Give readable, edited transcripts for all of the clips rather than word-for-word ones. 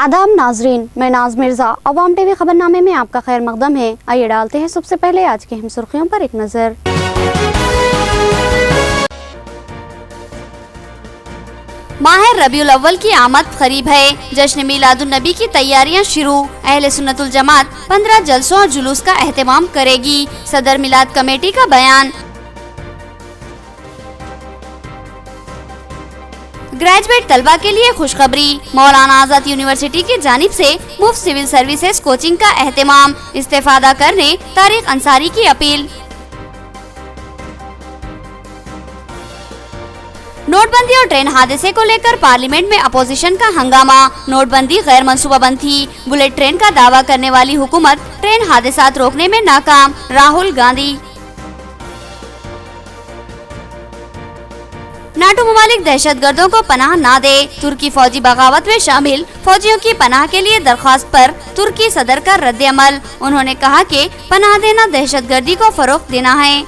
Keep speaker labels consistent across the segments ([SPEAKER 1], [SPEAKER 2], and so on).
[SPEAKER 1] आदाब नाजरीन, मैं नाज मिर्ज़ा। अवाम टीवी खबरनामे में आपका खैर मकदम है। आइए डालते हैं सबसे पहले आज की अहम सुर्खियों पर एक नज़र। माह रबीउल अव्वल की आमद करीब है। जश्न मिलादुन नबी की तैयारियां शुरू। अहले सुन्नतुल जमात 15 जलसों और जुलूस का एहतमाम करेगी। सदर मिलाद कमेटी का बयान। ग्रेजुएट तलबा के लिए खुशखबरी। मौलाना आजाद यूनिवर्सिटी की जानिब से मुफ्त सिविल सर्विसेज कोचिंग का एहतमाम। इस्तेफादा करने तारिक अंसारी की अपील। नोटबंदी और ट्रेन हादसे को लेकर पार्लियामेंट में अपोजिशन का हंगामा। नोटबंदी गैर मंसूबाबंद थी। बुलेट ट्रेन का दावा करने वाली हुकूमत ट्रेन हादसात रोकने में नाकाम। राहुल गांधी। नाटो ममालिक दहशतगर्दों को पनाह ना दे। तुर्की फौजी बगावत में शामिल फौजियों की पनाह के लिए दरख्वास्त पर तुर्की सदर का रद्द अमल। उन्होंने कहा कि पनाह देना दहशतगर्दी को फरोग देना है।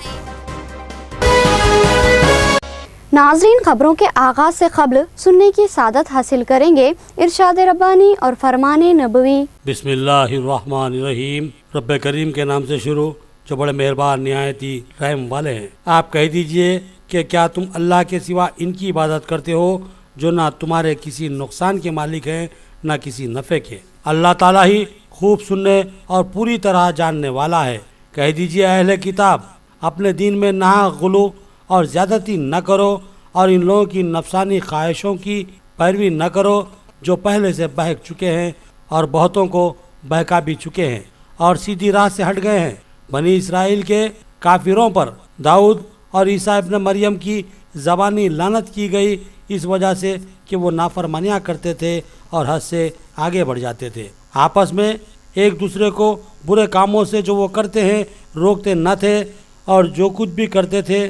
[SPEAKER 1] नाजरीन, खबरों के आगाज से कब्ल सुनने की सादत हासिल करेंगे इरशाद रब्बानी और फरमान नबवी।
[SPEAKER 2] बिस्मिल्लाहिर्रहमानिर्रहीम। रब्बे करीम के नाम से शुरू जो बड़े मेहरबान निहायती रहम वाले हैं। आप कह दीजिए कि क्या तुम अल्लाह के सिवा इनकी इबादत करते हो जो ना तुम्हारे किसी नुकसान के मालिक हैं ना किसी नफ़े के। अल्लाह ताला ही खूब सुनने और पूरी तरह जानने वाला है। कह दीजिए अहले किताब, अपने दीन में नाहक गुलू और ज़्यादती न करो और इन लोगों की नफसानी ख्वाहिशों की पैरवी न करो जो पहले से बहक चुके हैं और बहुतों को बहका भी चुके हैं और सीधी राह से हट गए हैं। बनी इसराइल के काफिरों पर दाऊद और ईसा इब्न मरियम की ज़बानी लानत की गई इस वजह से कि वो नाफरमानियाँ करते थे और हद से आगे बढ़ जाते थे। आपस में एक दूसरे को बुरे कामों से जो वो करते हैं रोकते न थे और जो कुछ भी करते थे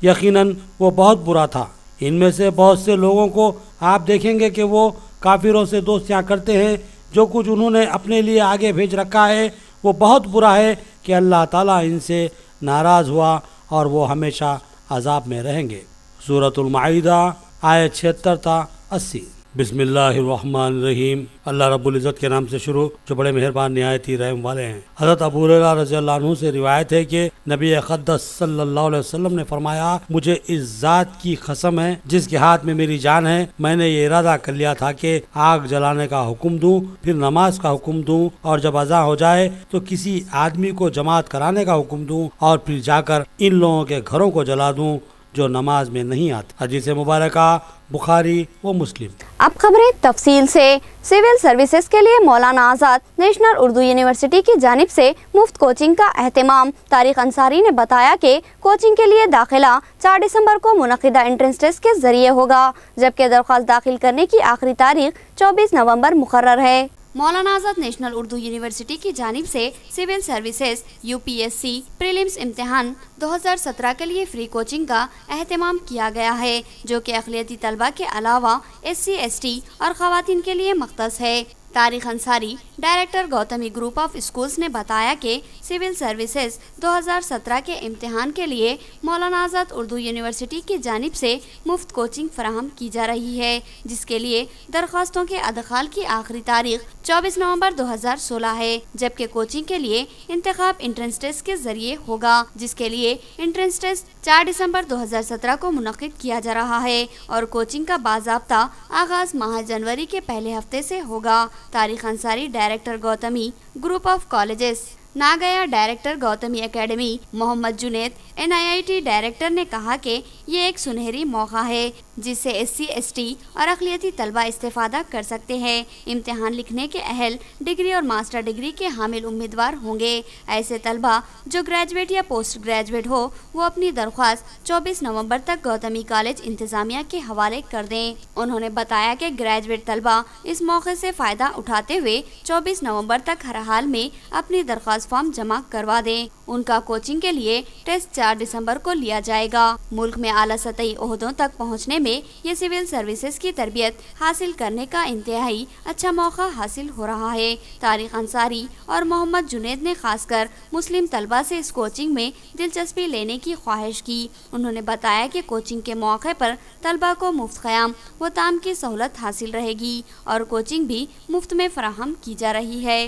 [SPEAKER 2] यकीनन वो बहुत बुरा था। इनमें से बहुत से लोगों को आप देखेंगे कि वो काफिरों से दोस्तियाँ करते हैं। जो कुछ उन्होंने अपने लिए आगे भेज रखा है वो बहुत बुरा है कि अल्लाह ताला इनसे नाराज़ हुआ और वो हमेशा अजाब में रहेंगे। सूरतुल माइदा आयत 76 था 80। बिस्मिल्लाहिर्रहमानिर्रहीम। अल्लाह रब्बुल इज़्ज़त के नाम से शुरू जो बड़े मेहरबान निहायती रहम वाले हैं। हज़रत अबू हुरैरा रज़ियल्लाहु अन्हु से रिवायत है कि नबी अक़दस सल्लल्लाहु अलैहि वसल्लम ने फरमाया, मुझे इस ज़ात की कसम है जिसके हाथ में मेरी जान है, मैंने ये इरादा कर लिया था कि आग जलाने का हुक्म दूं, फिर नमाज का हुक्म दूं और जब अज़ा हो जाए तो किसी आदमी को जमात कराने का हुक्म दूं और फिर जाकर इन लोगों के घरों को जला दूं जो नमाज में नहीं आते। हदीस मुबारका बुखारी व मुस्लिम।
[SPEAKER 1] अब खबरें तफसील से। सिविल सर्विसेज के लिए मौलाना आजाद नेशनल उर्दू यूनिवर्सिटी की जानिब से मुफ्त कोचिंग का एहतमाम। तारिक अंसारी ने बताया कि कोचिंग के लिए दाखिला 4 दिसंबर को मुनक़िदा एंट्रेंस टेस्ट के जरिए होगा, जबकि दरख्वास्त दाखिल करने की आखिरी तारीख 24 नवंबर मुकर्रर है। मौलाना आजाद नेशनल उर्दू यूनिवर्सिटी की जानिब से सिविल सर्विसेज यूपीएससी प्रीलिम्स इम्तिहान 2017 के लिए फ्री कोचिंग का एहतमाम किया गया है, जो कि अक़लियती तलबा के अलावा SC ST और ख़वातीन के लिए मख्तस है। Tariq Ansari director Gautami group of schools ने बताया कि सिविल सर्विसेज 2017 के इम्तिहान के लिए मौलाना आजाद उर्दू यूनिवर्सिटी की जानिब से मुफ्त कोचिंग फराहम की जा रही है, जिसके लिए दरख्वास्तों के अदखाल की आखिरी तारीख 24 नवंबर 2016 है, जबकि कोचिंग के लिए इंतखाब एंट्रेंस टेस्ट के जरिए होगा, जिसके लिए एंट्रेंस टेस्ट 4 दिसंबर 2017 को मुनक़िद किया जा रहा है और कोचिंग का बाज़ाब्ता आगाज माह जनवरी के पहले हफ्ते से होगा। Tariq Ansari director Gautami group of colleges नागया director Gautami academy Mohammed Junaid NIIT director ने कहा कि ये एक सुनहरी मौका है जिससे SC ST और अक़लियती तलबा इस्तेफादा कर सकते हैं। इम्तिहान लिखने के अहल डिग्री और मास्टर डिग्री के हामिल उम्मीदवार होंगे। ऐसे तलबा जो ग्रेजुएट या पोस्ट ग्रेजुएट हो वो अपनी दरख्वास्त 24 नवंबर तक गौतमी कॉलेज इंतज़ामिया के हवाले कर दें। उन्होंने बताया कि ग्रेजुएट तलबा इस मौके से फ़ायदा उठाते हुए 24 नवंबर तक हर हाल में अपनी दरख्वास्त फॉर्म जमा करवा दें। उनका कोचिंग के लिए टेस्ट 4 दिसंबर को लिया जाएगा। मुल्क में आला सतही ओहदों तक पहुंचने में ये सिविल सर्विसेज की तरबियत हासिल करने का इंतहाई अच्छा मौका हासिल हो रहा है। तारिक अंसारी और मोहम्मद जुनैद ने खासकर मुस्लिम तलबा से इस कोचिंग में दिलचस्पी लेने की ख्वाहिश की। उन्होंने बताया कि कोचिंग के मौके पर तलबा को मुफ्त क़याम व ताम की सहूलत हासिल रहेगी और कोचिंग भी मुफ्त में फराहम की जा रही है।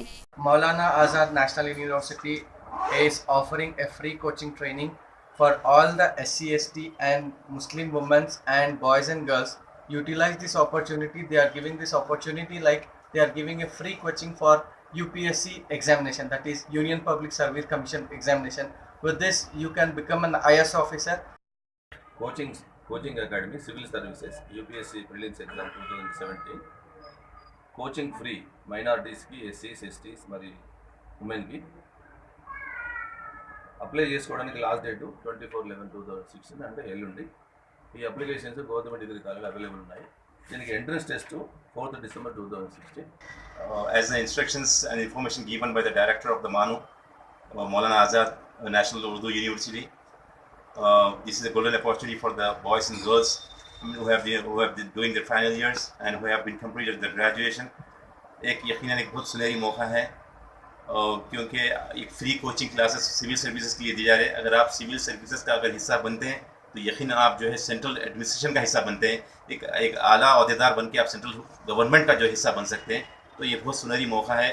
[SPEAKER 3] Maulana Azad National University is offering a free coaching training for all the SC, ST and Muslim women and boys and girls. Utilize this opportunity. They are giving this opportunity like they are giving a free coaching for UPSC examination, that is Union Public Service Commission examination. With this you can become an IS officer.
[SPEAKER 4] Coaching Academy Civil Services UPSC Prelims Exam 2017 coaching free మైనారిటీస్కి ఎస్సీస్ STs మరి ఉమెన్కి apply చేసుకోవడానికి last date 24/11/2016 అంటే ఎల్లుండి. ఈ applications government degree college available ఉన్నాయి. దీనికి entrance test 4th December 2016.
[SPEAKER 5] As the instructions and information given by the director of the MANU, Maulana Azad National Urdu University, this is a golden opportunity for the boys and girls who have been doing their final years and who have been completed their graduation. ایک یقیناً ایک بہت سنہری موقع ہے کیونکہ ایک free coaching classes civil services کے لیے دی جا رہے ہیں. اگر آپ سول سروسز کا اگر حصہ بنتے ہیں تو یقیناً آپ جو ہے سینٹرل ایڈمنسٹریشن کا حصہ بنتے ہیں. ایک اعلیٰ عہدیدار بن کے آپ سینٹرل گورنمنٹ کا جو حصہ بن سکتے ہیں. تو یہ بہت سنہری موقع ہے.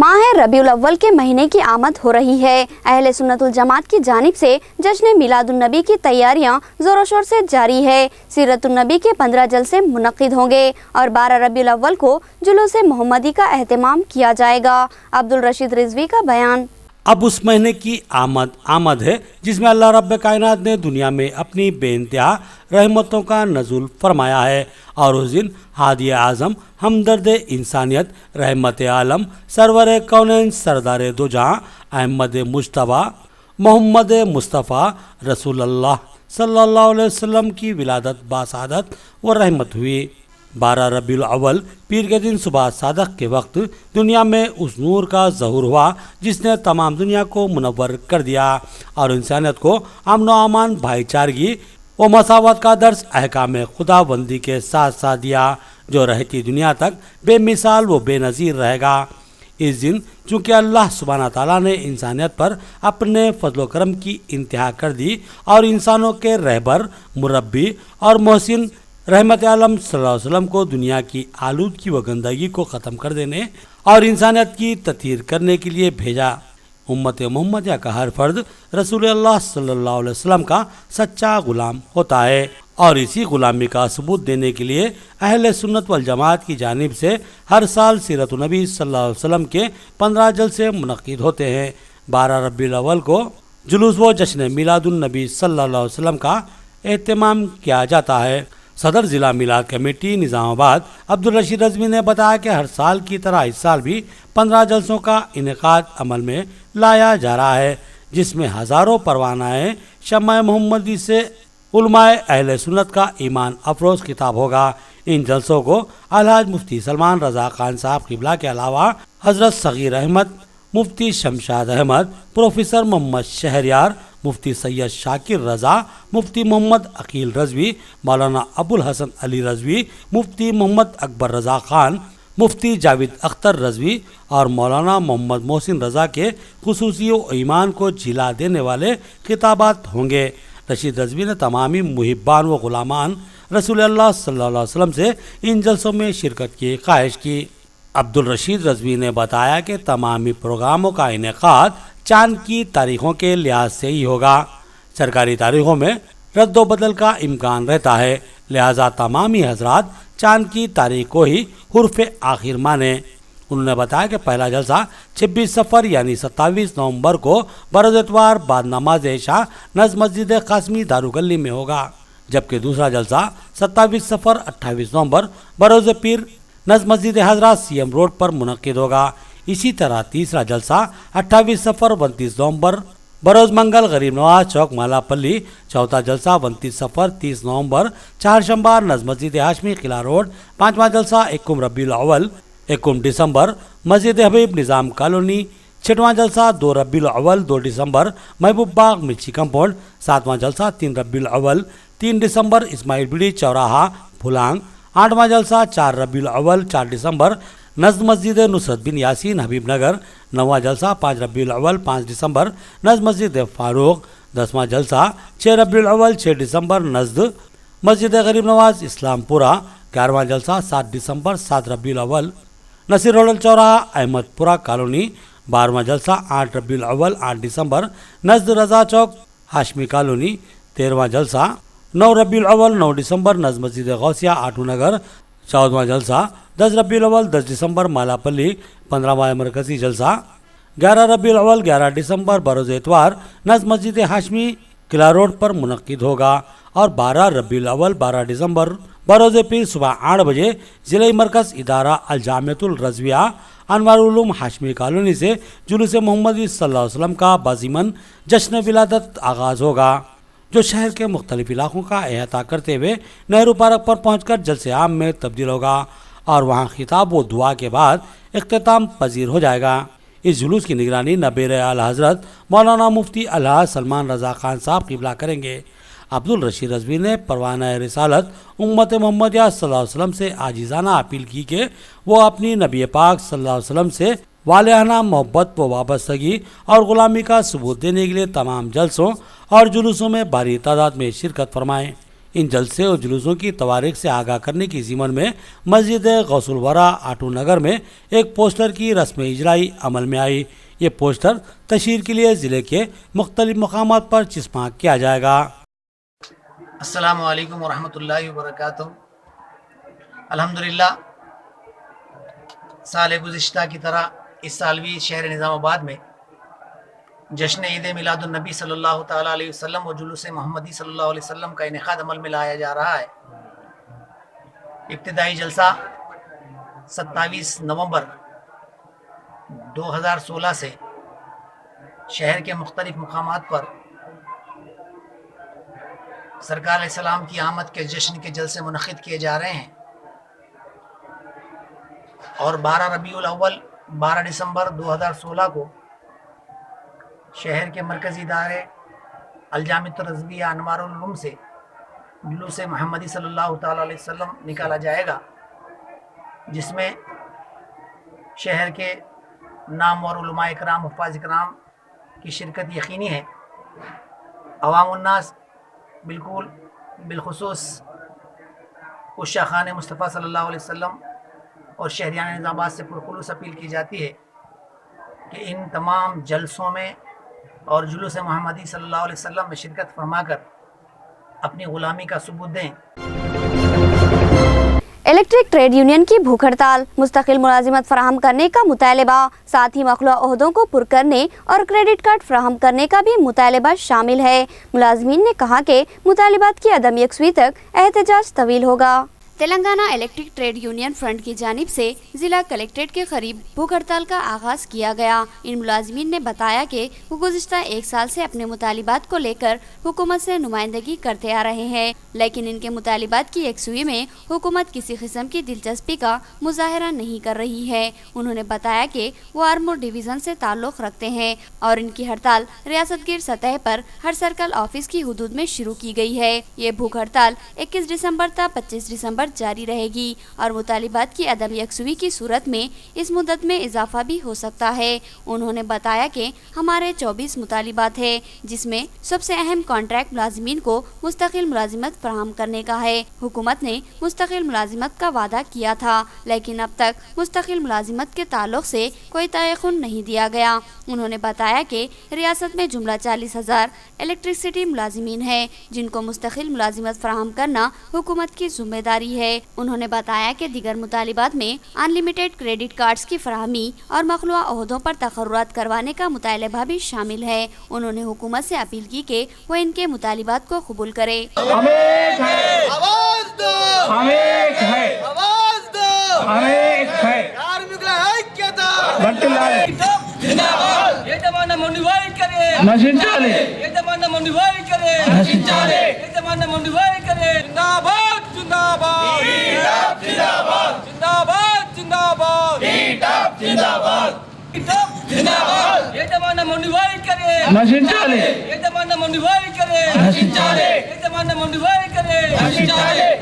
[SPEAKER 1] माह रबीउल अव्वल के महीने की आमद हो रही है. अहले सुन्नतुल जमात की जानिब से जश्न मिलादुन नबी की तैयारियां जोरों शोर से जारी है. सीरतुन नबी के 15 जलसे मुनक्किद होंगे और 12 रबीउल अव्वल को जुलूस मोहम्मदी का एहतमाम किया जाएगा. अब्दुल रशीद रिजवी का बयान.
[SPEAKER 2] अब उस महीने की आमद है जिसमें अल्लाह रब्ब कायनात ने दुनिया में अपनी बेइंतहा रहमतों का नज़ुल फरमाया है और उस दिन हादी आज़म हमदर्द इंसानियत रहमत आलम सरवर कौनैन सरदार दो जहां अहमद मुश्तबा मोहम्मद मुस्तफ़ा रसूलुल्लाह सल्लल्लाहु अलैहि वसल्लम की विलादत बासादत व रहमत हुई. 12 रबीउल अव्वल पीर के दिन सुबह सादक के वक्त दुनिया में उस नूर का ज़हूर हुआ जिसने तमाम दुनिया को मुनव्वर कर दिया और इंसानियत को अमन व अमान, भाईचारगी व मसावत का दर्स अहकाम खुदाबंदी के साथ साथ दिया जो रहती दुनिया तक बेमिसाल व बेनज़ीर रहेगा. इस दिन चूँकि अल्लाह सुब्हाना ताला ने इंसानियत पर अपने फजल करम की इंतहा कर दी और इंसानों के रहबर, मुरब्बी और मोहसिन रहमत आलम सल्लल्लाहु अलैहि वसल्लम को दुनिया की आलूदगी व गंदगी को ख़त्म कर देने और इंसानियत की ततीर करने के लिए भेजा. उम्मत मोहम्मदिया का हर फर्द रसूल अल्लाह सल्लल्लाहु अलैहि वसल्लम का सच्चा गुलाम होता है और इसी गुलामी का सबूत देने के लिए अहले सुन्नत वल जमात की जानिब से हर साल सीरत नबी सल्लल्लाहु अलैहि वसल्लम के 15 जलसे मुनक्किद होते हैं. 12 रबीउल अव्वल को जुलूस व जश्न मिलादुन नबी सल्लल्लाहु अलैहि वसल्लम का एहतमाम किया जाता है. सदर ज़िला मिलाद कमेटी निज़ामाबाद अब्दुल रशीद रज़वी ने बताया कि हर साल की तरह इस साल भी 15 जलसों का इनेकाद अमल में लाया जा रहा है जिसमें हज़ारों परवानाएँ शम्मा मोहम्मदी से उलमाए अहले सुन्नत का ईमान अफरोज़ खिताब होगा. इन जलसों को अलहाज मुफ्ती सलमान रज़ा खान साहब क़िबला के अलावा हज़रत सग़ीर अहमद, मुफ्ती शमशाद अहमद, प्रोफेसर मोहम्मद शहरयार, मुफ्ती सैयद शाकिर रज़ा, मुफ्ती मोहम्मद अकील रज़वी, मौलाना अबुल हसन अली रज़वी, मुफ्ती मोहम्मद अकबर रज़ा ख़ान, मुफ्ती जावेद अख्तर रज़वी और मौलाना मोहम्मद मोहसिन रज़ा के खुसूसी ईमान को जिला देने वाले खिताबात होंगे. रशीद रज़वी ने तमामी मुहिब्बान व ग़ुलामान रसूल अल्लाह सल्लल्लाहु अलैहि वसल्लम से इन जलसों में शिरकत की ख्वाहिश की. अब्दुल रशीद रज़वी ने बताया कि तमामी प्रोग्रामों का इनेकाद चांद की तारीखों के लिहाज से ही होगा. सरकारी तारीखों में रद्द बदल का इम्कान रहता है, लिहाजा तमामी हजरात चांद की तारीख को ही हुर्फ आखिर माने. उन्होंने बताया कि पहला जलसा 26 सफ़र यानी 27 नवंबर को बरोज़ इतवार बाद नमाज इशा नज़ मस्जिद कासमी दारुगल्ली में होगा, जबकि दूसरा जलसा 27 सफ़र 28 नवंबर बरोज़ पीर नज़ मस्जिद हजरा सीएम रोड पर मुनक्किद होगा. इसी तरह तीसरा जलसा 28 सफ़र 29 नवंबर बरोज़ मंगल गरीब नवाज चौक मालापल्ली, चौथा जलसा 29 सफ़र 30 नवंबर चारशंबा नज़ मस्जिद हाशमी किला रोड, पाँचवा जलसा 1 रबीउल अव्वल 1 दिसंबर मस्जिद हबीब निज़ाम कॉलोनी, छठवां जलसा 2 रबीउल अव्वल 2 दिसंबर महबूब बाग मिर्ची कंपाउंड, सातवां जलसा 3 रबीउल अव्वल 3 दिसंबर इस्माइल बिड़ी चौराहा फुलांग। 8वां जलसा 4 रबीउल अव्वल 4 दिसंबर नज़्द मस्जिद नुसरत बिन यासीन हबीब नगर। 9वां जलसा 5 रबीउल अव्वल 5 दिसंबर नज़्द मस्जिद फारूक। 10वां जलसा 6 रबीउल अव्वल 6 दिसंबर नज़्द मस्जिद गरीब नवाज इस्लामपुरा। 11वां जलसा 7 दिसंबर 7 रबीउल अव्वल नसीर रोड चौराहा अहमदपुरा कॉलोनी। 12वां जलसा 8 रबीउल अव्वल 8 दिसंबर नज़्द रजा चौक हाशमी कॉलोनी। 13वां जलसा 9 रबीउल अव्वल 9 दिसंबर नज़्द मस्जिद गौसिया आटू नगर। 14वां जलसा 10 रबीउल अव्वल 10 दिसंबर मालापल्ली। 15वां मरकजी जलसा 11 रबीउल अव्वल 11 दिसंबर बरोज़ इतवार नज़्द मस्जिद हाशमी किला रोड पर मुनक्किद होगा। और 12 रबीउल अव्वल 12 दिसंबर बरोज़ पीर सुबह 8 बजे ज़िले मरकज़ इदारा अल जामियातुल रज़विया अनवारुल उलूम हाशमी कॉलोनी से जुलूस मोहम्मदी सल्लल्लाहु अलैहि वसल्लम का बाज़ीमन जश्न विलादत आगाज़ होगा, जो शहर के मुख्तलिफ इलाकों का अहाता करते हुए नेहरू पार्क पर पहुंचकर जलसे आम में तब्दील होगा और वहां खिताब व दुआ के बाद इख्तिताम पजीर हो जाएगा। इस जुलूस की निगरानी नबीर आला हज़रत मौलाना मुफ्ती अलहाज सलमान रज़ा खान साहब क़िबला करेंगे। अब्दुल रशीद रज़वी ने परवाना रिसालत उम्मत मोहम्मदिया सल्लल्लाहु अलैहि वसल्लम से आजिज़ाना अपील की कि वो अपनी नबी पाक सल्लल्लाहु अलैहि वसल्लम से वालियाना मोहब्बत व वाबस्तगी और ग़ुलामी का सबूत देने के लिए तमाम जलसों और जुलूसों में भारी तादाद में शिरकत फरमाएँ। इन जलसे और जुलूसों की तवारीख से आगाह करने की ज़िमन में मस्जिद गौसुल वरा आटू नगर में एक पोस्टर की रस्म इजराई अमल में आई। ये पोस्टर तशहीर के लिए ज़िले के मुख्तलिफ मकामात पर चिस्मा किया जाएगा।
[SPEAKER 6] अस्सलामु अलैकुम वरहमतुल्लाहि वबरकातुहू। अल्हम्दुलिल्लाह साल गुज़िश्ता की तरह इस साल भी शहर निज़ामाबाद में जश्न ईद मिलादुन नबी सल्लल्लाहु ताला अलैहि वसल्लम और जुलूस मोहम्मदी सल्लल्लाहु अलैहि वसल्लम का इनेकाद अमल में लाया जा रहा है। इब्तिदाई जलसा 27 नवंबर 2016 से शहर के मुख्तलिफ मकामात पर सरकार अलैहिस्सलाम की आमद के जश्न के जलसे मुनक़िद किए जा रहे हैं और 12 रबीउल अव्वल 12 दिसंबर 2016 को शहर के मरकज़ी इदारे अल जामियातुल रज़विया अनवारुल उलूम से जुलूस मोहम्मदी सल्लल्लाहु ताला अलैहि वसल्लम निकाला जाएगा, जिसमें शहर के नामवर उलमा इकराम हुफ़ाज़ इकराम की शिरकत यकीनी है। अवामुन्नास बिल्कुल बिलखुसूस उशा खान मुस्तफ़ा सल्लल्लाहु अलैहि वसल्लम और शहरियान निज़ामाबाद से पुरखुलूस अपील की जाती है कि इन तमाम जलसों में और जुलूस मोहम्मदी सल्लल्लाहु अलैहि वसल्लम में शिरकत फरमाकर अपनी ग़ुलामी का सबूत दें।
[SPEAKER 1] इलेक्ट्रिक ट्रेड यूनियन की भूख हड़ताल, मुस्तकिल मुलाजिमत फराहम करने का मुतालबा, साथ ही मखलूआ ओहदों को पुर करने और क्रेडिट कार्ड फराहम करने का भी मुतालबा शामिल है। मुलाजमीन ने कहा कि मुतालिबात की अदम यकसुई तक एहतजाज तवील होगा। Telangana electric trade union front की जानिब से जिला कलेक्ट्रेट के करीब भूख हड़ताल का आगाज़ किया गया। इन मुलाजमीन ने बताया कि वो गुज़िश्ता 1 साल से अपने मुतालिबात को लेकर हुकूमत से नुमाइंदगी करते आ रहे हैं, लेकिन इनके मुतालिबात की यकसुई में हुकूमत किसी किस्म की दिलचस्पी का मुजाहरा नहीं कर रही है। उन्होंने बताया कि वो आर्मूर डिवीज़न से ताल्लुक़ रखते हैं और इनकी हड़ताल रियासतगीर सतह पर हर सर्कल ऑफिस की हुदूद में शुरू की गई है। ये भूख हड़ताल 21 दिसंबर तक 25 दिसंबर जारी रहेगी और मुतालिबात की अदम यकसुई की सूरत में इस मुद्दत में इजाफा भी हो सकता है। उन्होंने बताया कि हमारे 24 मुतालिबात है, जिसमें सबसे अहम कॉन्ट्रैक्ट मुलाजिमीन को मुस्तकिल मुलाजिमत फराहम करने का है। हुकूमत ने मुस्तकिल मुलाजिमत का वादा किया था, लेकिन अब तक मुस्तकिल मुलाजिमत के ताल्लुक से कोई तयख़ुन नहीं दिया गया। उन्होंने बताया कि रियासत में जुमला 40,000 इलेक्ट्रिसिटी मुलाजिमीन है, जिनको मुस्तकिल मुलाजिमत फराहम करना हुकूमत की जिम्मेदारी है। उन्होंने बताया कि दीगर मुतालिबात में अनलिमिटेड क्रेडिट कार्ड्स की फराहमी और मखलूआ ओहदों पर तकर्रुरात करवाने का मुतालबा भी शामिल है। उन्होंने हुकूमत से अपील की कि वो इनके मुतालिबात को कबूल करे।
[SPEAKER 7] मंडीवाई करे
[SPEAKER 8] मशीन चाले
[SPEAKER 7] एक जमाना मंडीवाई करे
[SPEAKER 8] मशीन चाले
[SPEAKER 7] एक जमाना मंडीवाई करे
[SPEAKER 8] मशीन चाले।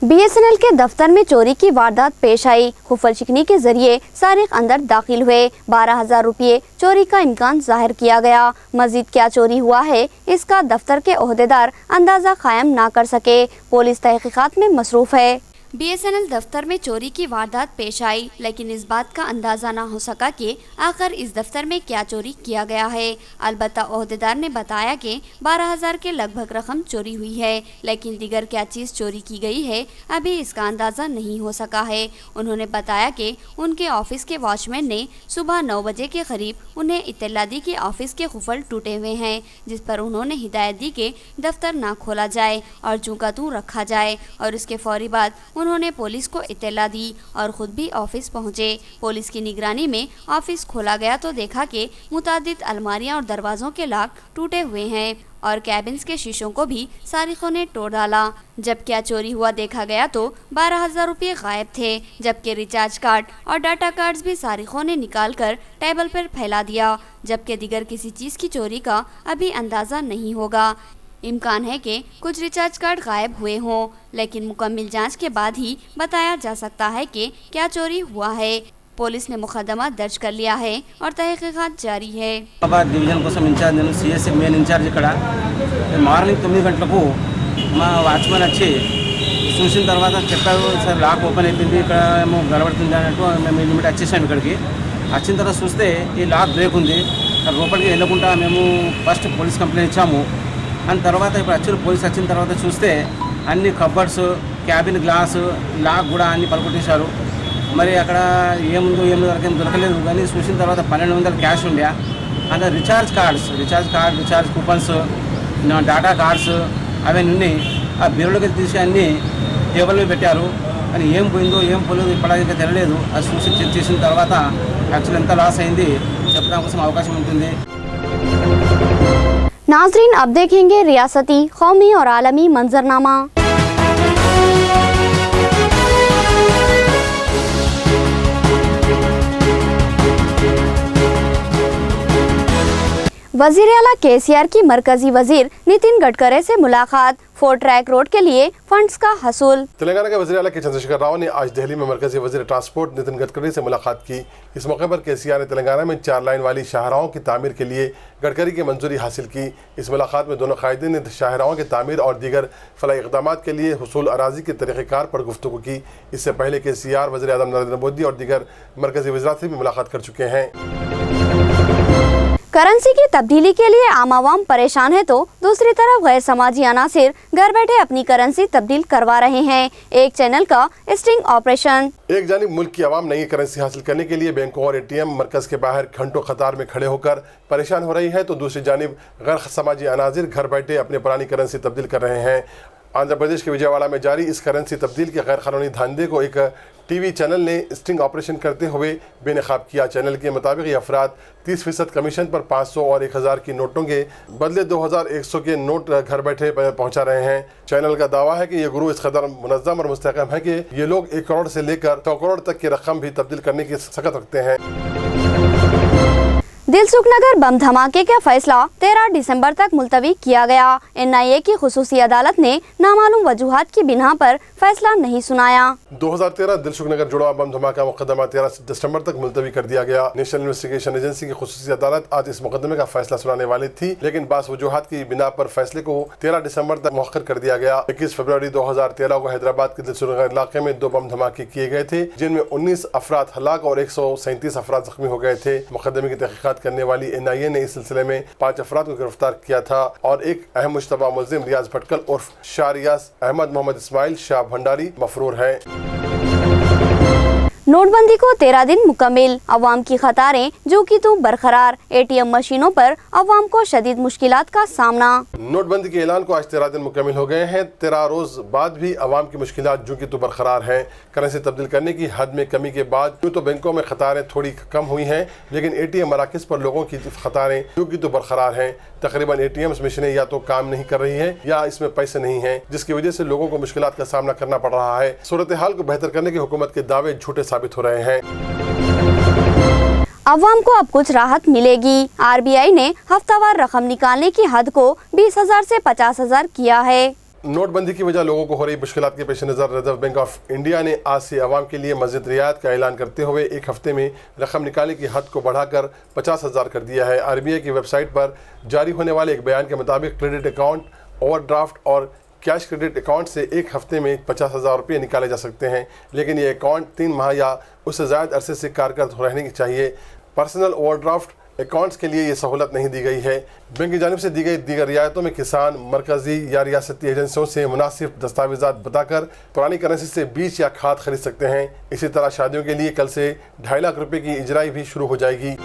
[SPEAKER 1] BSNL के दफ्तर में चोरी की वारदात पेश आई। खुफल शिकनी के जरिए सारिक अंदर दाखिल हुए। 12,000 रुपये चोरी का इम्कान जाहिर किया गया। मजीद क्या चोरी हुआ है इसका दफ्तर के ओहदेदार अंदाज़ा कायम ना कर सके। पुलिस तहकीकात में मसरूफ़ है। BSNL दफ्तर में चोरी की वारदात पेश आई, लेकिन इस बात का अंदाज़ा ना हो सका कि आखिर इस दफ्तर में क्या चोरी किया गया है। अलबत्ता ओहदेदार ने बताया कि 12,000 के लगभग रकम चोरी हुई है, लेकिन दिगर क्या चीज़ चोरी की गई है अभी इसका अंदाज़ा नहीं हो सका है। उन्होंने बताया कि उनके ऑफिस के वॉचमैन ने सुबह 9 बजे के करीब उन्हें इत्तला दी कि ऑफिस के खुफल टूटे हुए हैं, जिस पर उन्होंने हिदायत दी कि दफ्तर ना खोला जाए और चूँ का तू रखा जाए, और इसके फौरी बाद उन्होंने पुलिस को इत्तला दी और खुद भी ऑफिस पहुंचे। पुलिस की निगरानी में ऑफिस खोला गया तो देखा कि मुतादिद अलमारियां और दरवाज़ों के लॉक टूटे हुए हैं और कैबिन्स के शीशों को भी सारिकों ने तोड़ डाला। जब क्या चोरी हुआ देखा गया तो 12,000 रुपये गायब थे, जबकि रिचार्ज कार्ड और डाटा कार्ड्स भी सारिकों ने निकाल कर टेबल पर फैला दिया, जबकि दिगर किसी चीज़ की चोरी का अभी अंदाज़ा नहीं होगा। इम्कान है कि कुछ रिचार्ज कार्ड गायब हुए हों, लेकिन मुकम्मल जांच के बाद ही बताया जा सकता है कि क्या चोरी हुआ है। पुलिस ने मुकदमा दर्ज कर लिया है और तहकीकात जारी है।
[SPEAKER 9] डिवीजन कोसम इन्चार्ज నేను సిఎస్సి మెయిన్ ఇన్ఛార్జ్ ఇక్కడ మార్నింగ్ 9 గంటలకు మా వాచ్మెన్ వచ్చి చూసిన తర్వాత చెప్పారు, సార్ లాక్ ఓపెన్ అయిపోయింది, ఇక్కడ ఏమో గడబడుతుంది అన్నట్టు మేము ఇమీడియట్ వచ్చేసాము ఇక్కడికి. వచ్చిన తర్వాత చూస్తే ఈ లాక్ బ్రేక్ ఉంది. లోపలికి వెళ్ళకుండా మేము ఫస్ట్ పోలీస్ కంప్లైంట్ ఇచ్చాము. అని తర్వాత ఇప్పుడు వచ్చి పోలీస్ వచ్చిన తర్వాత చూస్తే అన్ని కబర్డ్స్, క్యాబిన్ గ్లాసు, లాక్ కూడా అన్ని పలుకొట్టేశారు. మరి అక్కడ ఏముందో ఏం దొరకలేదు, కానీ చూసిన తర్వాత 1,200 క్యాష్ ఉండే, అందులో recharge card, recharge coupons, data cards అవన్నీ ఉన్నాయి. ఆ బీరులోకి తీసి అన్నీ టేబుల్ మీద పెట్టారు. అని ఏం పోయిందో ఏం పోలేదు ఇప్పటికీ తెలియలేదు. అది చూసి చెక్ చేసిన తర్వాత యాక్చువల్ ఎంత లాస్ అయింది చెప్పడం కోసం అవకాశం ఉంటుంది.
[SPEAKER 1] नाज़रीन, अब देखेंगे रियासती, कौमी और आलमी मंजरनामा। वज़ीर आला KCR की मरकजी वजीर नितिन गडकरी से मुलाकात। 4 ट्रैक रोड के लिए फंड्स का हसूल।
[SPEAKER 10] तेलंगाना के वज़ीर आला के चंद्रशेखर राव ने आज दिल्ली में मरकजी वज़ीर ट्रांसपोर्ट नितिन गडकरी से मुलाकात की। इस मौके पर KCR ने तेलंगाना में 4 लाइन वाली शाहराहों की तामीर के लिए गडकरी की मंजूरी हासिल की। इस मुलाकात में दोनों कायदीन ने शाहराहों की तामीर और दीगर फलाही इक़दामात के लिए हुसूल अराज़ी के तरीक़ेकार पर गुफ्तगू की। इससे पहले KCR वज़ीर आज़म नरेंद्र मोदी और दीगर मरकजी वज़ीरात से भी मुलाकात कर चुके हैं।
[SPEAKER 1] करेंसी की तब्दीली के लिए आम आवाम परेशान है तो दूसरी तरफ गैर समाजी अनासिर घर बैठे अपनी करेंसी तब्दील करवा रहे हैं। एक चैनल का स्टिंग ऑपरेशन।
[SPEAKER 10] एक जानिब मुल्क की आवाम नई करेंसी हासिल करने के लिए बैंकों और ATM मरकज़ के बाहर घंटों कतार में खड़े होकर परेशान हो रही है, तो दूसरी जानिब गैर समाजी अनासिर घर बैठे अपनी पुरानी करेंसी तब्दील कर रहे हैं। आंध्र प्रदेश के विजयवाड़ा में जारी इस करेंसी तब्दील के गैर कानूनी धंधे को एक टीवी चैनल ने स्टिंग ऑपरेशन करते हुए बेनकाब किया। चैनल के मुताबिक ये अफराद 30% कमीशन पर 500 और 1000 की नोटों के बदले 2100 के नोट घर बैठे पहुंचा रहे हैं। चैनल का दावा है कि ये गुरु इस कदर मुनज़्ज़म और मुस्तहकम है कि ये लोग 1 करोड़ से लेकर 100 करोड़ तक की रकम भी तब्दील करने की सकत रखते हैं।
[SPEAKER 1] दिलसुखनगर बम धमाके का फैसला 13 दिसंबर तक मुलतवी किया गया। NIA की खुसूसी अदालत ने नामालूम वजूहात की बिना पर फैसला नहीं सुनाया।
[SPEAKER 10] 2013 दिलसुखनगर जुड़वा बम धमाका मुकदमा 13 दिसंबर तक मुलतवी कर दिया गया। नेशनल इन्वेस्टिगेशन एजेंसी की खुसूसी अदालत आज इस मुकदमे का फैसला सुनाने वाली थी, लेकिन बास वजूहात की बिना पर फैसले को 13 दिसंबर तक मुअख्खर कर दिया गया। 21 फरवरी 2013 को हैदराबाद के दिलसुखनगर इलाके में 2 बम धमाके किए गए थे, जिनमें 19 अफराद हलाक और 137 अफराद जख्मी हो गए थे। मुकदमे की तहकीकात करने वाली NIA ने इस सिलसिले में 5 अफराद को गिरफ्तार किया था और एक अहम मुश्तबा मुलजिम रियाज भटकल उर्फ शाह रियाज अहमद मोहम्मद इस्माइल शाह भंडारी मफरूर है।
[SPEAKER 1] नोटबंदी को 13 दिन मुकम्मिल, अवाम की कतारें जो की तो बरकरार। ATM मशीनों पर अवाम को शदीद मुश्किलात का सामना।
[SPEAKER 10] नोटबंदी के ऐलान को आज 13 दिन मुकम्मिल हो गए हैं। 13 रोज बाद भी अवाम की मुश्किलात जो की तो बरकरार हैं। करेंसी तब्दील करने की हद में कमी के बाद जो तो बैंकों में कतारें थोड़ी कम हुई हैं, लेकिन ATM मराकज़ पर लोगों की कतारें जो की तो बरकरार हैं। तकरीबन ATM मशीनें या तो काम नहीं कर रही हैं या इसमें पैसे नहीं हैं, जिसकी वजह से लोगों को मुश्किलात का सामना करना पड़ रहा है। सूरत हाल को बेहतर करने की हुकूमत के दावे झूठे साबित हो रहे हैं।
[SPEAKER 1] अवाम को अब कुछ राहत मिलेगी। आरबीआई ने हफ्तावार रकम निकालने की हद को 20,000 से 50,000 किया है।
[SPEAKER 10] नोटबंदी की वजह लोगों को हो रही मुश्किलात के पेश नज़र रिजर्व बैंक ऑफ इंडिया ने आज से अवाम के लिए मज़ीद रियायत का ऐलान करते हुए एक हफ्ते में रकम निकालने की हद को बढ़ाकर 50,000 कर दिया है। आरबीआई की वेबसाइट पर जारी होने वाले एक बयान के मुताबिक क्रेडिट अकाउंट, ओवरड्राफ्ट और कैश क्रेडिट अकाउंट से एक हफ्ते में 50,000 रुपये निकाले जा सकते हैं, लेकिन ये अकाउंट 3 माह या उससे ज़्यादा अरसे से कारगर रहने की चाहिए। पर्सनल ओवरड्राफ्ट अकाउंट्स के लिए ये सहूलत नहीं दी गई है। बैंक की जानिब से दी गई दीगर रियायतों में किसान मरकजी या रियासती एजेंसियों से मुनासिब दस्तावेज़ात बताकर पुरानी करेंसी से बीज या खाद खरीद सकते हैं। इसी तरह शादियों के लिए कल से 2.5 लाख रुपये की इजराई भी शुरू हो जाएगी।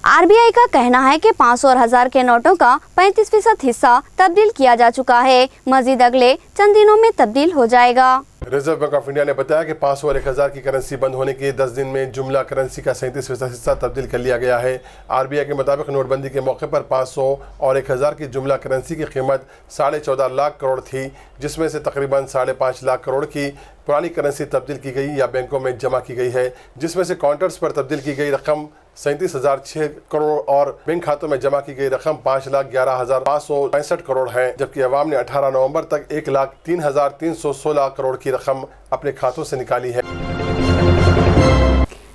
[SPEAKER 1] आरबीआई का कहना है कि 500 और 1000 के नोटों का 35% हिस्सा तब्दील किया जा चुका है। मजीद अगले चंद दिनों में तब्दील हो जाएगा।
[SPEAKER 10] रिजर्व बैंक ऑफ इंडिया ने बताया कि 500 और 1000 की करेंसी बंद होने के 10 दिन में जुमला करेंसी का 37% हिस्सा तब्दील कर लिया गया है। आरबीआई के मुताबिक नोटबंदी के मौके पर 500 और 1000 की जुमला करेंसी की कीमत 14.5 लाख करोड़ थी, जिसमें से तकरीबन 5.5 लाख करोड़ की पुरानी करेंसी तब्दील की गई या बैंकों में जमा की गई है, जिसमें से काउंटर्स पर तब्दील की गई रकम 37,006 करोड़ और बैंक खातों में जमा की गई रकम 5,11,565 करोड़ है, जबकि अवाम ने 18 नवंबर तक 1,03,316 करोड़ की रकम अपने खातों से निकाली है।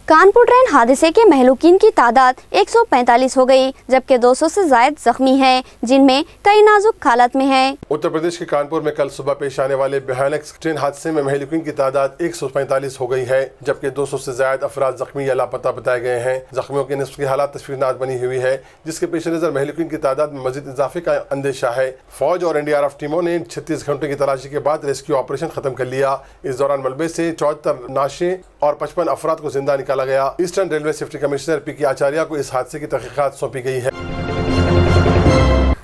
[SPEAKER 1] कानपुर ट्रेन हादसे के महलूकीन की तादाद 145 हो गई, जबकि 200 से ज्यादा जख्मी हैं, जिनमें कई नाजुक हालत में हैं।
[SPEAKER 10] उत्तर प्रदेश के कानपुर में कल सुबह पेश आने वाले भयानक ट्रेन हादसे में महलूकीन की तादाद 145 हो गई है, जबकि 200 से ज्यादा अफराद जख्मी या लापता बताए गए हैं। जख्मियों के निस्फ की हालत तशवीरनाक बनी हुई है, जिसके पेश नजर महलूकीन की तादाद में मजीद इजाफे का अंदेशा है। फौज और NDRF टीमों ने 36 घंटे की तलाशी के बाद रेस्क्यू ऑपरेशन खत्म कर लिया। इस दौरान मलबे से 74 नाशे और 55 अफराद को जिंदा निकाला गया। Eastern railway safety commissioner PK आचार्य को इस हादसे की तहकीकात सौंपी गई है।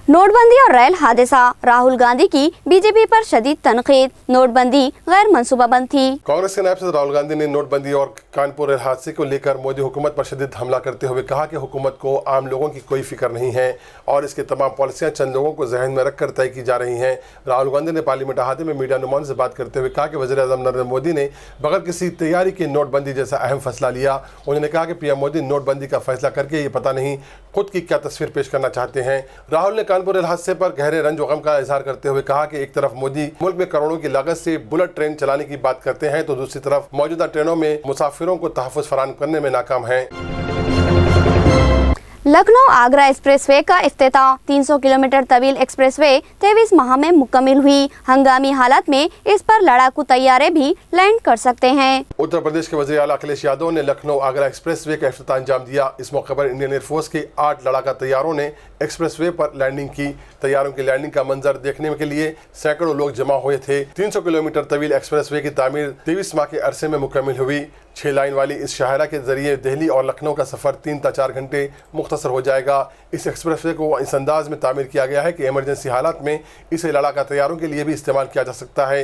[SPEAKER 1] नोटबंदी और रेल हादसा, राहुल गांधी की बीजेपी पर शदीद तनकीद। नोटबंदी गैर मंसूबाबंद थी।
[SPEAKER 10] कांग्रेस के नायब सदर राहुल गांधी ने नोटबंदी और कानपुर रेल हादसे को लेकर मोदी हुकूमत पर शदीद हमला करते हुए कहा कि हुकूमत को आम लोगों की कोई फिक्र नहीं है और इसके तमाम पॉलिसियां चंद लोगों को जहन में रखकर तय की जा रही हैं। राहुल गांधी ने पार्लियामेंट अहाते में मीडिया नुमाइंदों से बात करते हुए कहा कि वज़ीर आज़म नरेंद्र मोदी ने बगैर किसी तैयारी के नोटबंदी जैसा अहम फैसला लिया। उन्होंने कहा कि PM मोदी नोटबंदी का फैसला करके ये पता नहीं खुद की क्या तस्वीर पेश करना चाहते हैं। राहुल ने कानपुर रेल हादसे पर गहरे रंज और गम का इजहार करते हुए कहा कि एक तरफ मोदी मुल्क में करोड़ों की लागत से बुलेट ट्रेन चलाने की बात करते हैं, तो दूसरी तरफ मौजूदा ट्रेनों में मुसाफिरों को तहफ़्फ़ुज़ फराहम करने में नाकाम हैं।
[SPEAKER 1] लखनऊ आगरा एक्सप्रेसवे का इफ्तिताह। 300 किलोमीटर तवील एक्सप्रेसवे 23 माह में मुकम्मिल हुई। हंगामी हालात में इस पर लड़ाकू तैयारे भी लैंड कर सकते हैं।
[SPEAKER 10] उत्तर प्रदेश के वज़ीर आला अखिलेश यादव ने लखनऊ आगरा एक्सप्रेसवे का इफ्तिताह अंजाम दिया। इस मौके पर इंडियन एयरफोर्स के 8 लड़ाका तैयारों ने एक्सप्रेसवे पर लैंडिंग की। तैयारों की लैंडिंग का मंजर देखने के लिए सैकड़ों लोग जमा हुए थे। 300 किलोमीटर तवील एक्सप्रेसवे की तामीर 23 माह के अरसे में मुकम्मिल हुई। 6 लाइन वाली इस शाहरा के जरिए दिल्ली और लखनऊ का सफर 3 से 4 घंटे मुख्तसर हो जाएगा। इस एक्सप्रेसवे को इस अंदाज में तामीर किया गया है कि इमरजेंसी हालात में इसे लड़ाका तैयारों के लिए भी इस्तेमाल किया जा सकता है।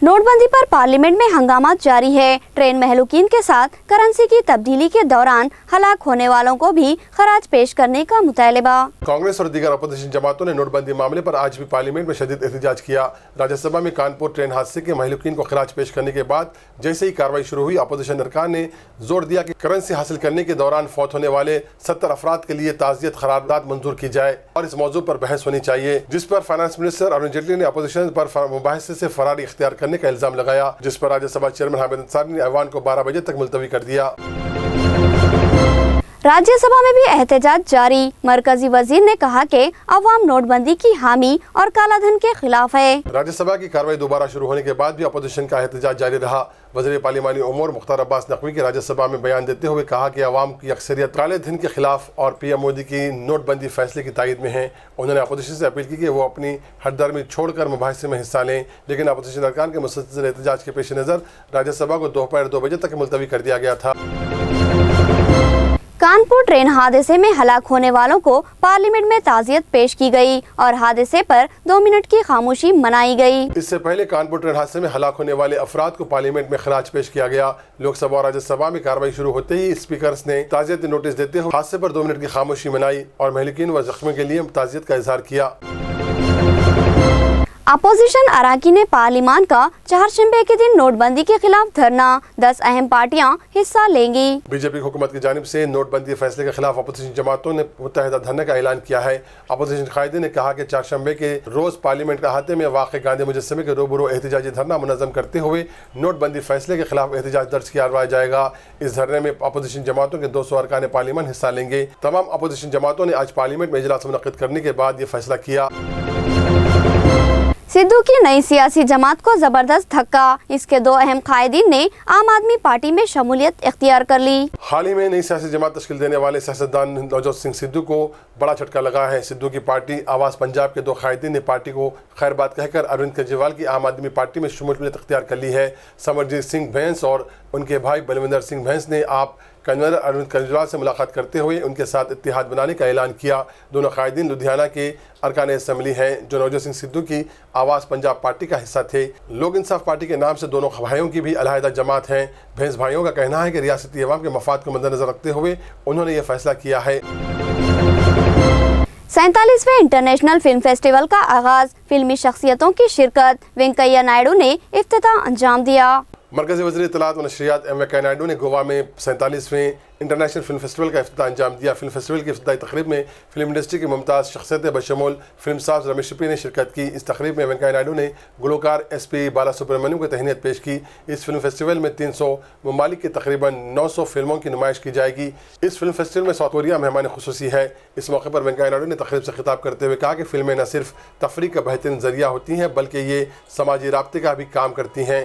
[SPEAKER 1] नोटबंदी पर पार्लियामेंट में हंगामा जारी है। ट्रेन महलूकीन के साथ करेंसी की तब्दीली के दौरान हलाक होने वालों को भी खराज पेश करने का मुतालबा।
[SPEAKER 10] कांग्रेस और दीगर अपोजिशन जमातों ने नोटबंदी मामले पर आज भी पार्लियामेंट में शदीद एहतजाज किया। राज्यसभा में कानपुर ट्रेन हादसे के महलूकीन को खराज पेश करने के बाद जैसे ही कार्रवाई शुरू हुई, अपोजिशन अरकान ने जोर दिया कि करेंसी हासिल करने के दौरान फौत होने वाले 70 अफराद के लिए ताज़ियत करारदाद मंजूर की जाए और इस मौजू पर बहस होनी चाहिए, जिस पर फाइनेंस मिनिस्टर अरुण जेटली ने अपोजिशन पर मुबाहिसे से फरारी इख्तियार करने का इल्जाम लगाया, जिस पर राज्यसभा चेयरमैन हामिद अंसारी ने ऐवान को 12 बजे तक मुलतवी कर दिया।
[SPEAKER 1] राज्यसभा में भी एहतजाज जारी। मरकजी वजीर ने कहा कि अवाम नोटबंदी की हामी और कालाधन के खिलाफ है।
[SPEAKER 10] राज्यसभा की कार्रवाई दोबारा शुरू होने के बाद भी अपोजिशन का एहतजाज जारी रहा। वज़ीर पार्लिमानी उमूर मुख्तार अब्बास नकवी के राज्यसभा में बयान देते हुए कहा कि अवाम की अक्सरियत काले धन के खिलाफ और PM मोदी की नोटबंदी फैसले की तायद में है। उन्होंने अपोजिशन से अपील की कि वो अपनी हरदर्मी छोड़कर मुबाहिसे में हिस्सा लें, लेकिन अपोजिशन अरकान के मुसलसल एहतजाज के पेश नज़र राज्यसभा को दोपहर 2 बजे तक मुलतवी कर दिया गया था।
[SPEAKER 1] कानपुर ट्रेन हादसे में हलाक होने वालों को पार्लियामेंट में ताज़ियत पेश की गई और हादसे पर 2 मिनट की खामोशी मनाई गई।
[SPEAKER 10] इससे पहले कानपुर ट्रेन हादसे में हलाक होने वाले अफराद को पार्लियामेंट में खराज पेश किया गया। लोकसभा और राज्यसभा में कार्रवाई शुरू होते ही स्पीकर्स ने ताज़ियती नोटिस देते हुए हादसे पर 2 मिनट की खामोशी मनाई और महलिकीन व जख्मियों के लिए ताज़ियत का इजहार किया।
[SPEAKER 1] अपोजिशन अराकीन ने पार्लिमान का चारशंबे के दिन नोटबंदी के खिलाफ धरना, 10 अहम पार्टियां हिस्सा लेंगी।
[SPEAKER 10] बीजेपी हुकूमत की जानिब से नोटबंदी फैसले के खिलाफ अपोजिशन जमातों ने मुत्तहिदा धरने का ऐलान किया है। अपोजिशन कायदीन ने कहा कि चारशंबे के रोज पार्लियामेंट के अहाते में वाक़ गांधी मुजस्समे के रूबरू एहतजाजी धरना मुनज़्ज़म करते हुए नोटबंदी फैसले के खिलाफ एहतजाज दर्ज किया जाएगा। इस धरने में अपोजिशन जमातों के 200 अरकान पार्लियामेंट हिस्सा लेंगे। तमाम अपोजिशन जमातों ने आज पार्लियामेंट में इजलास मुनक़्क़िद करने के बाद ये फैसला किया।
[SPEAKER 1] सिद्धू की नई सियासी जमात को जबरदस्त धक्का, इसके 2 अहम कायदीन ने आम आदमी पार्टी में शमूलियत इख्तियार कर ली।
[SPEAKER 10] हाल ही में नई सियासी जमात तश्कील देने वाले सियासतदान नवजोत सिंह सिद्धू को बड़ा झटका लगा है। सिद्धू की पार्टी आवाज़ पंजाब के 2 कायदीन ने पार्टी को खैर बात कहकर अरविंद केजरीवाल की आम आदमी पार्टी में शमूलियत इख्तियार कर ली है। समरजीत सिंह भैंस और उनके भाई बलविंदर सिंह भैंस ने आप कन्वीनर अरविंद केजरीवाल से मुलाकात करते हुए उनके साथ इत्तेहाद बनाने का ऐलान किया। दोनों कायदीन लुधियाना के अरकान असम्बली हैं जो नवजोत सिंह सिद्धू की आवाज़ पंजाब पार्टी का हिस्सा थे। लोक इंसाफ पार्टी के नाम से दोनों भाइयों की भी अलहदा जमात हैं। भैंस भाइयों का कहना है कि रियासती अवाम के मफाद को मद्देनजर रखते हुए उन्होंने ये फैसला किया है।
[SPEAKER 1] 47वें इंटरनेशनल फिल्म फेस्टिवल का आगाज, फिल्मी शख्सियतों की शिरकत, वेंकैया नायडू ने इफ्तिताह अंजाम दिया।
[SPEAKER 10] मरकज़ी वज़ीर इत्तलात व नशरियात वेंकैया नायडू ने गोवा में 47वें इंटरनेशनल फिल्म फेस्टिवल का इफ्तिताह अंजाम दिया। फिल्म फेस्टिवल की इफ्तिताई तकरीब में फिल्म इंडस्ट्री की मुमताज़ शख्सियतें बशमूल फिल्म साज रमेश शिपी ने शिरकत की। इस तकरीब में वेंकैया नायडू ने गुलकार SP बाला सुब्रमण्यम को तहनीत पेश की। इस फिल्म फेस्टिवल में 300 ममालिक की तकरीबन 900 फिल्मों की नुमाइश की जाएगी। इस फिल्म फेस्टिवल में साउथ कोरिया मेहमान खुसूसी है। इस मौके पर वेंकैया नायडू ने तकरीब से खिताब करते हुए कहा कि फिल्में न सिर्फ तफरीह का बेहतरीन जरिया होती हैं बल्कि ये समाजी राब्ते का भी काम करती हैं।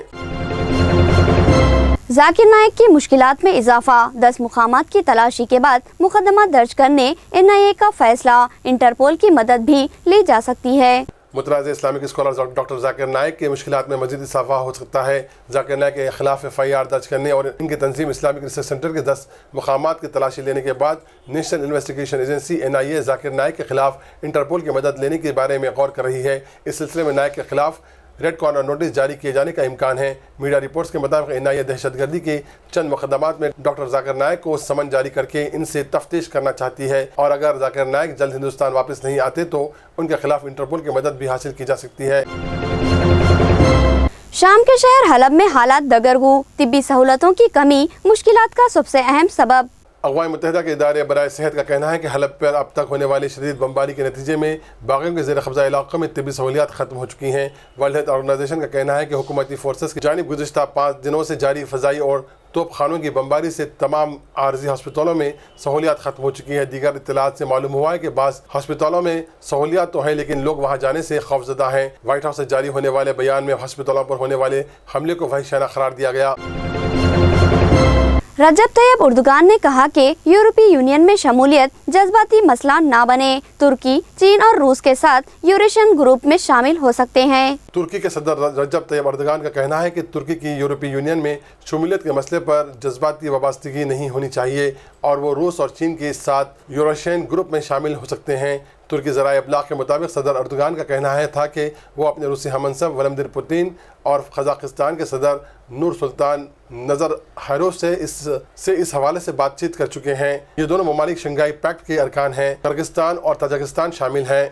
[SPEAKER 1] जाकिर नाइक की मुश्किलात में इजाफा, 10 मुकामात की तलाशी के बाद मुकदमा दर्ज करने NIA का फैसला, इंटरपोल की मदद भी ली जा सकती है।
[SPEAKER 10] मुतराज़ Islamic scholar doctor Zakir Naik के मुश्किलात में मज़ीद इजाफा हो सकता है। जाकिर नाइक के खिलाफ FIR दर्ज करने और इनकी तंजीम इस्लामिक रिसर्च सेंटर के 10 मुकामात की तलाशी लेने के बाद national investigation agency NIA Zakir Naik के खिलाफ इंटरपोल की मदद लेने के बारे में गौर कर रही है। इस सिलसिले में नाइक के खिलाफ रेड कॉर्नर नोटिस जारी किए जाने का इम्कान है। मीडिया रिपोर्ट्स के मुताबिक NIA दहशतगर्दी के चंद मुकदमात में डॉक्टर जाकिर नाइक को समन जारी करके इनसे तफ्तीश करना चाहती है और अगर जाकिर नाइक जल्द हिंदुस्तान वापस नहीं आते तो उनके खिलाफ इंटरपोल की मदद भी हासिल की जा सकती है।
[SPEAKER 1] शाम के शहर हलब में हालात दगरगू, तिब्बी सहूलतों की कमी मुश्किलात का सबसे अहम सबब।
[SPEAKER 10] अक़वाम मुत्तहिदा के इदारे बराए सेहत का कहना है कि हलब पर अब तक होने वाली शदीद बमबारी के नतीजे में बागियों के ज़ेर कब्ज़ा इलाक़ों में तिब्बी सहूलियात ख़त्म हो चुकी हैं। वर्ल्ड हेल्थ ऑर्गेनाइजेशन का कहना है कि हुकूमती फोर्सेस की जानिब गुज़िश्ता 5 दिनों से जारी फ़ज़ाई और तोप खानों की बमबारी से तमाम आर्जी हस्पतालों में सहूलियात ख़त्म हो चुकी है। दीगर इत्तलात से मालूम हुआ है कि बाज़ हस्पतालों में सहूलियात तो हैं लेकिन लोग वहाँ जाने से खौफज़दा हैं। वाइट हाउस से जारी होने वाले बयान में हस्पतालों पर होने वाले हमले को वहशाना करार दिया गया।
[SPEAKER 1] रजब तैयब उर्दुगान ने कहा कि यूरोपीय यूनियन में शमूलियत जज्बाती मसला ना बने, तुर्की, चीन और रूस के साथ यूरेशियन ग्रुप में शामिल हो सकते हैं।
[SPEAKER 10] तुर्की के सदर रजब तैयब उर्दुगान का कहना है कि तुर्की की यूरोपीय यूनियन में शमूलियत के मसले पर जज्बाती वाबस्तगी नहीं होनी चाहिए और वो रूस और चीन के साथ यूरेशियन ग्रुप में शामिल हो सकते हैं। तुर्की ज़राए इब्लाग के मुताबिक सदर अर्दोगान का कहना है था कि वो अपने रूसी हममनसब व्लादिमीर पुतिन और कज़ाकिस्तान के सदर नूर सुल्तान नज़रबायेव से इस हवाले से बातचीत कर चुके हैं। ये दोनों ममालिक शंघाई पैक्ट के अरकान हैं। किर्गिस्तान और ताजिकिस्तान शामिल हैं।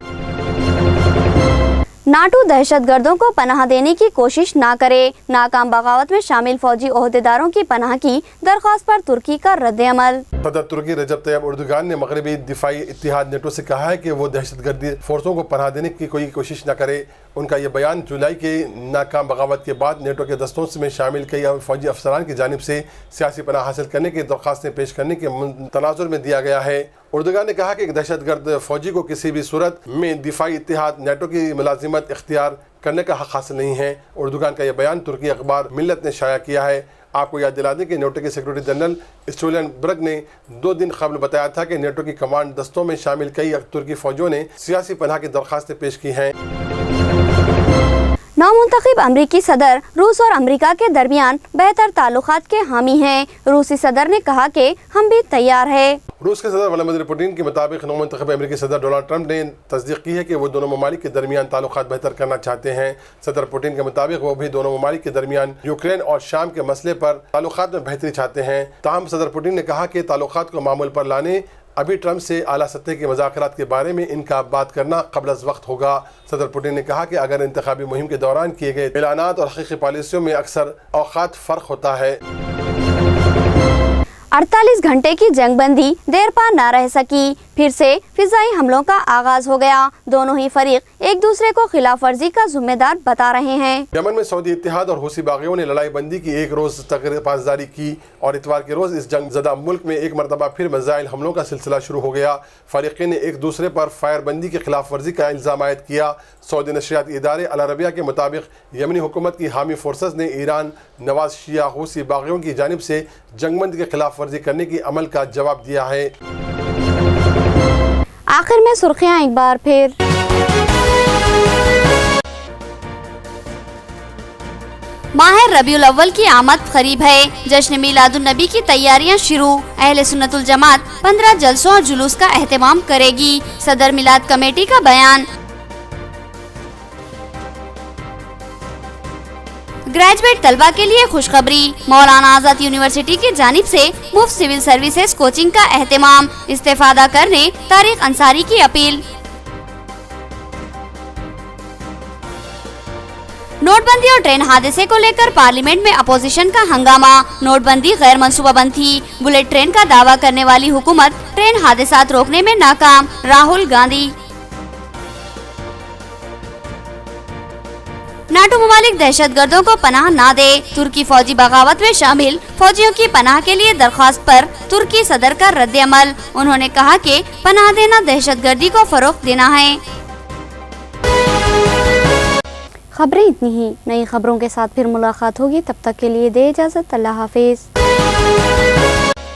[SPEAKER 1] नाटो दहशतगर्दों को पनाह देने की कोशिश ना करे, नाकाम बगावत में शामिल फौजी ओहदेदारों की पनाह की दरख्वास्त पर तुर्की का रद्द-ए-अमल।
[SPEAKER 10] सदर तुर्की रजब तैयब उर्दुगान ने मगरबी दिफाई इत्तिहाद नेटो से कहा है कि वो दहशतगर्दी फोर्सों को पनाह देने की कोई कोशिश न करे। उनका ये बयान जुलाई के नाकाम बगावत के बाद नेटो के दस्तों में शामिल कई फौजी अफसरान की जानिब से सियासी पनाह हासिल करने की दरख्वास्तें पेश करने के तनाजुर में दिया गया है। उर्दुगान ने कहा कि एक दहशतगर्द फौजी को किसी भी सूरत में दिफाई इत्तिहाद नेटो की मुलाजिमत इख्तियार करने का हक हासिल नहीं है। उर्दुगान का यह बयान तुर्की अखबार मिल्लत ने शाया किया है। आपको याद दिला दें कि नेटो के सेक्रेटरी जनरल स्टोलनबर्ग ने 2 दिन कबल बताया था कि नेटो की कमांड दस्तों में शामिल कई तुर्की फौजियों ने सियासी पनाह की दरख्वास्तें पेश की हैं।
[SPEAKER 1] नौमुंतखब अमरीकी सदर रूस और अमरीका के दरमियान बेहतर ताल्लुकात के हामी हैं। रूसी सदर ने कहा कि हम भी तैयार है।
[SPEAKER 10] रूस के सदर व्लादिमीर पुतिन के मुताबिक नौमुंतखब अमरीकी सदर डोनाल्ड ट्रंप ने तस्दीक की है कि वो दोनों ममालिक के दरमियान ताल्लुकात बेहतर करना चाहते हैं। सदर पुतिन के मुताबिक वो भी दोनों ममालिक के दरमियान यूक्रेन और शाम के मसले पर ताल्लुकात में बेहतरी चाहते हैं। ताहम सदर पुतिन ने कहा कि ताल्लुकात को मामूल पर लाने ابھی ٹرمپ سے اعلیٰ سطح کے مذاکرات کے بارے میں ان کا بات کرنا قبل از وقت ہوگا۔ صدر پوٹن نے کہا کہ اگر انتخابی مہم کے دوران کیے گئے اعلانات اور حقیقی پالیسیوں میں اکثر اوقات فرق ہوتا ہے۔
[SPEAKER 1] 48 گھنٹے کی جنگ بندی دیر پا نہ رہ سکی، پھر سے فضائی حملوں کا آغاز ہو گیا۔ دونوں ہی فریق ایک دوسرے کو خلاف ورزی کا ذمہ دار بتا رہے ہیں۔
[SPEAKER 10] یمن میں سعودی اتحاد اور حوثی باغیوں نے لڑائی بندی کی ایک روز تک پاسداری کی اور اتوار کے روز اس جنگ زدہ ملک میں ایک مرتبہ پھر میزائل حملوں کا سلسلہ شروع ہو گیا۔ فریقین نے ایک دوسرے پر فائر بندی کی خلاف ورزی کا الزام عائد کیا۔ سعودی نشریاتی ادارے العربیہ کے مطابق یمنی حکومت کی حامی فورسز نے ایران نواز شیعہ حوثی باغیوں کی جانب سے جنگ بندی کی خلاف ورزی کرنے کی عمل کا جواب دیا ہے۔
[SPEAKER 1] آخر میں سرخیاں ایک بار پھر۔ ماہ ربیع الاول کی آمد قریب ہے، جشن میلاد النبی کی تیاریاں شروع۔ اہل سنت الجماعت 15 جلسوں اور جلوس کا اہتمام کرے گی، صدر میلاد کمیٹی کا بیان۔ گریجویٹ طلبہ کے لیے خوشخبری، مولانا آزاد یونیورسٹی کی جانب سے مفت سول سروسز کوچنگ کا اہتمام، استفادہ کرنے طارق انصاری کی اپیل۔ نوٹ بندی اور ٹرین حادثے کو لے کر پارلیمنٹ میں اپوزیشن کا ہنگامہ، نوٹ بندی غیر منصوبہ بند تھی، بلیٹ ٹرین کا دعویٰ کرنے والی حکومت ٹرین حادثات روکنے میں ناکام، راہل گاندھی۔ ناٹو ممالک دہشت گردوں کو پناہ نہ دے، ترکی فوجی بغاوت میں شامل فوجیوں کی پناہ کے لیے درخواست پر ترکی صدر کا رد عمل۔ انہوں نے کہا کہ پناہ دینا دہشت گردی کو فروغ دینا ہے۔ خبریں اتنی ہی، نئی خبروں کے ساتھ پھر ملاقات ہوگی، تب تک کے لیے دے اجازت، اللہ حافظ۔